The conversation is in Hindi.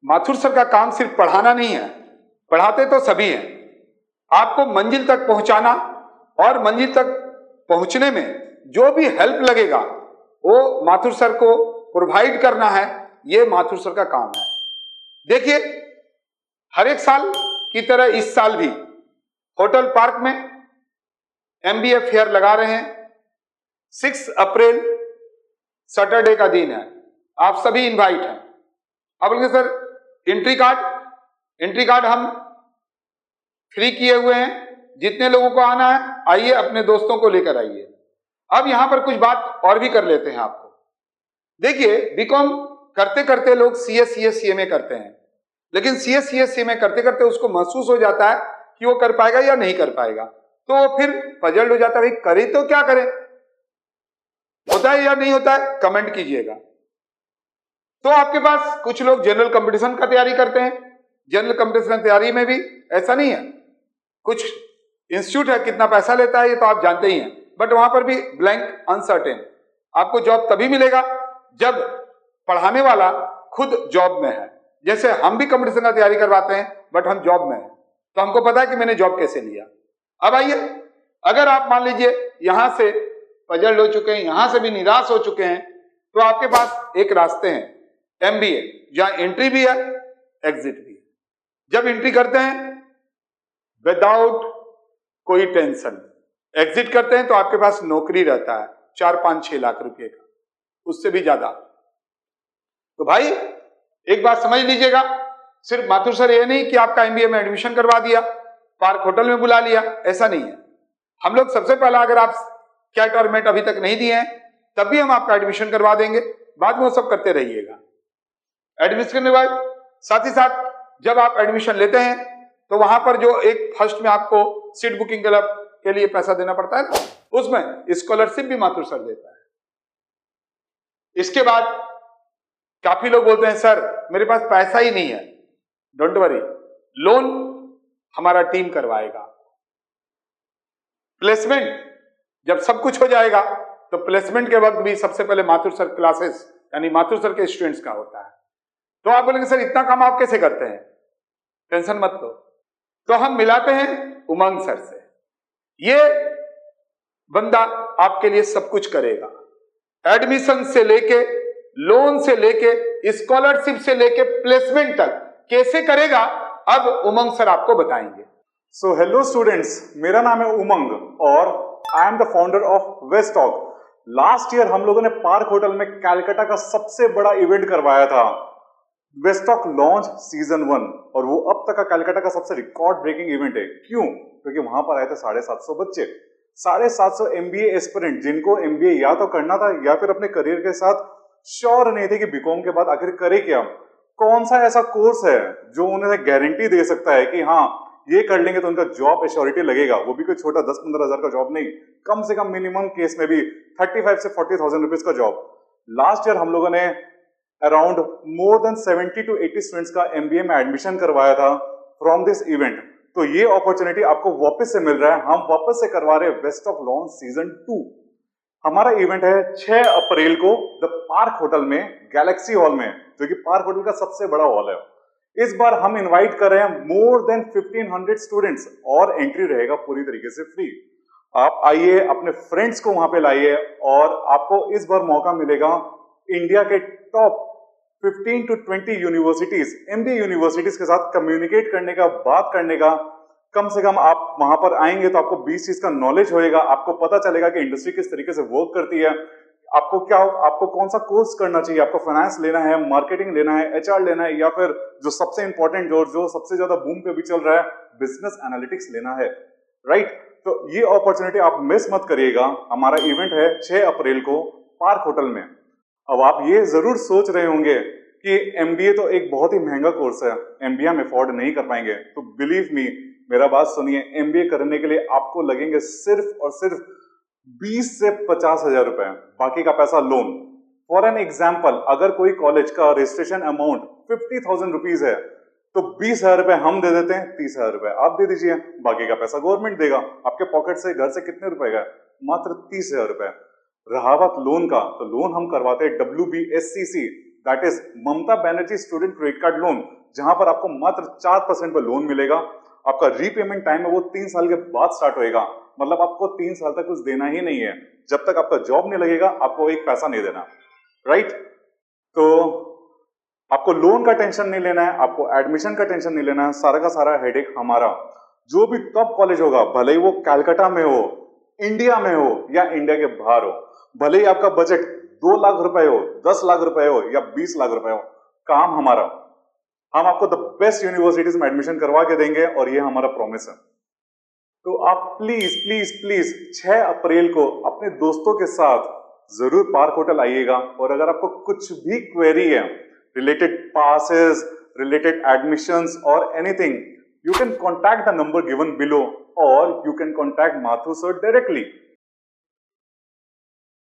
माथुर सर का काम सिर्फ पढ़ाना नहीं है, पढ़ाते तो सभी हैं, आपको मंजिल तक पहुंचाना और मंजिल तक पहुंचने में जो भी हेल्प लगेगा वो माथुर सर को प्रोवाइड करना है। ये माथुर सर का काम है। देखिए, हर एक साल की तरह इस साल भी होटल पार्क में एमबीए फेयर लगा रहे हैं। 6 अप्रैल सैटरडे का दिन है, आप सभी इनवाइट हैं। आप बोलेंगे सर एंट्री कार्ड हम फ्री किए हुए हैं, जितने लोगों को आना है आइए, अपने दोस्तों को लेकर आइए। अब यहां पर कुछ बात और भी कर लेते हैं आपको। देखिए, बीकॉम करते करते लोग सीएस सीएमए करते हैं, लेकिन सीएस सीएमए करते करते उसको महसूस हो जाता है कि वो कर पाएगा या नहीं कर पाएगा, तो वो फिर पजल्ड हो जाता है, भाई करे तो क्या करें। होता है या नहीं होता है, कमेंट कीजिएगा। तो आपके पास कुछ लोग जनरल कंपटीशन का तैयारी करते हैं। जनरल कंपटीशन की तैयारी में भी ऐसा नहीं है, कुछ इंस्टीट्यूट है, कितना पैसा लेता है ये तो आप जानते ही हैं, बट वहां पर भी ब्लैंक अनसर्टेन। आपको जॉब तभी मिलेगा जब पढ़ाने वाला खुद जॉब में है। जैसे हम भी कंपटीशन का तैयारी करवाते हैं, बट हम जॉब में हैं, तो हमको पता है कि मैंने जॉब कैसे लिया। अब आइए, अगर आप मान लीजिए यहां से पजल्ड हो चुके हैं, यहां से भी निराश हो चुके हैं, तो आपके पास एक रास्ते हैं, एमबीए, जहां एंट्री भी है एग्जिट भी है। जब एंट्री करते हैं विदाउट कोई टेंशन, एग्जिट करते हैं तो आपके पास नौकरी रहता है 4-5-6 लाख रुपए का, उससे भी ज्यादा। तो भाई एक बात समझ लीजिएगा, सिर्फ माथुर सर ये नहीं कि आपका एमबीए में एडमिशन करवा दिया, पार्क होटल में बुला लिया, ऐसा नहीं है। हम लोग सबसे पहला, अगर आप कैट और मेट अभी तक नहीं दिए हैं तब भी हम आपका एडमिशन करवा देंगे, बाद में वो सब करते रहिएगा। एडमिशन करने के बाद साथ ही साथ जब आप एडमिशन लेते हैं तो वहां पर जो एक फर्स्ट में आपको सीट बुकिंग के लिए पैसा देना पड़ता है ना, उसमें स्कॉलरशिप भी माथुर सर देता है। इसके बाद काफी लोग बोलते हैं सर मेरे पास पैसा ही नहीं है, डोंट वरी, लोन हमारा टीम करवाएगा। प्लेसमेंट जब सब कुछ हो जाएगा तो प्लेसमेंट के वक्त भी सबसे पहले माथुर सर क्लासेस यानी माथुर सर के स्टूडेंट्स का होता है। तो आप बोलेंगे सर इतना काम आप कैसे करते हैं, टेंशन मत लो। तो हम मिलाते हैं उमंग सर से, ये बंदा आपके लिए सब कुछ करेगा, एडमिशन से लेके, लोन से लेके, स्कॉलरशिप से लेके प्लेसमेंट तक कैसे करेगा, अब उमंग सर आपको बताएंगे। सो हेलो स्टूडेंट्स, मेरा नाम है उमंग और I am the founder of Westock. Last year हम लोगों ने पार्क होटल में कलकत्ता का सबसे बड़ा इवेंट करवाया था, वेस्टॉक लॉन्च सीजन 1, और वो अब तक का कलकत्ता का सबसे रिकॉर्ड ब्रेकिंग इवेंट है। क्यों? क्योंकि वहां पर आए थे 750 बच्चे, 750 एमबीए एस्पिरेंट, जिनको एमबीए या तो करना था या फिर अपने करियर के साथ श्योर नहीं थे कि बीकॉम के बाद आखिर करे क्या, कौन सा ऐसा कोर्स है जो उन्हें गारंटी दे सकता है कि हाँ ये कर लेंगे तो उनका जॉब एश्योरिटी लगेगा, वो भी कोई छोटा 10-15 हजार का जॉब नहीं, कम से कम मिनिमम केस में भी 35 से 40,000 रुपीज का जॉब। लास्ट ईयर हम लोगों ने around more than 70 to 80 students का एमबीए में एडमिशन करवाया था फ्रॉम दिस इवेंट। तो ये अपॉर्चुनिटी आपको वापस से मिल रहा है, हम वापस से करवा रहे हैं वेस्टॉक लॉन्च सीजन 2। हमारा इवेंट है 6 अप्रैल को द पार्क होटल में, गैलेक्सी हॉल में, जो कि पार्क होटल का सबसे बड़ा हॉल है। इस बार हम इनवाइट कर रहे हैं मोर देन 1500 स्टूडेंट्स और एंट्री रहेगा पूरी तरीके से फ्री। आप आइए, अपने फ्रेंड्स को वहां पे लाइए और आपको इस बार मौका मिलेगा इंडिया के top 15 to 20 universities, MBA universities के साथ कम्युनिकेट करने का, बात करने का। कम से कम आप वहां पर आएंगे तो आपको 20 चीज का नॉलेज होएगा, आपको पता चलेगा कि इंडस्ट्री किस तरीके से वर्क करती है, आपको कौन सा कोर्स करना चाहिए, आपको फाइनेंस लेना है, मार्केटिंग लेना है, एचआर लेना है, या फिर जो सबसे इंपॉर्टेंट जो सबसे ज्यादा बूम पे भी चल रहा है, बिजनेस एनालिटिक्स लेना है, राइट? तो ये अपॉर्चुनिटी आप मिस मत करिएगा। हमारा इवेंट है 6 अप्रैल को पार्क होटल में। अब आप ये जरूर सोच रहे होंगे कि एमबीए तो एक बहुत ही महंगा कोर्स है, एमबीए हम अफोर्ड नहीं कर पाएंगे। तो बिलीव मी, मेरा बात सुनिए, एमबीए करने के लिए आपको लगेंगे सिर्फ और सिर्फ 20 से 50 हजार रुपए, बाकी का पैसा लोन। फॉर एन एग्जाम्पल, अगर कोई कॉलेज का रजिस्ट्रेशन अमाउंट 50,000 रुपीज है तो 20,000 रुपए हम दे देते हैं, 30,000 रुपए आप दे दीजिए, बाकी का पैसा गवर्नमेंट देगा। आपके पॉकेट से, घर से कितने रुपए गए? मात्र 30,000 रुपए। रहा बात लोन का, तो लोन हम करवाते हैं WBSCC, that is Mamata Banerjee student credit card loan, जहां पर आपको मात्र 4% पर लोन मिलेगा। आपका रीपेमेंट टाइम है वो 3 साल के बाद स्टार्ट होएगा, मतलब आपको 3 साल तक कुछ देना ही नहीं है। जब तक आपका जॉब नहीं लगेगा आपको एक पैसा नहीं देना, राइट। तो आपको लोन का टेंशन नहीं लेना है, आपको एडमिशन का टेंशन नहीं लेना है, सारा का सारा हेडेक हमारा। जो भी टॉप कॉलेज होगा, भले ही वो कलकत्ता में हो, इंडिया में हो या इंडिया के बाहर हो, भले ही आपका बजट 2 लाख रुपए हो, 10 लाख रुपए हो या 20 लाख रुपए हो, काम हमारा। हम आपको द बेस्ट यूनिवर्सिटीज में एडमिशन करवा के देंगे और ये हमारा प्रॉमिस है। तो आप प्लीज प्लीज प्लीज 6 अप्रैल को अपने दोस्तों के साथ जरूर पार्क होटल आइएगा। और अगर आपको कुछ भी क्वेरी है related passes, related admissions or anything, you can contact the number given below or you can contact Mathu sir directly.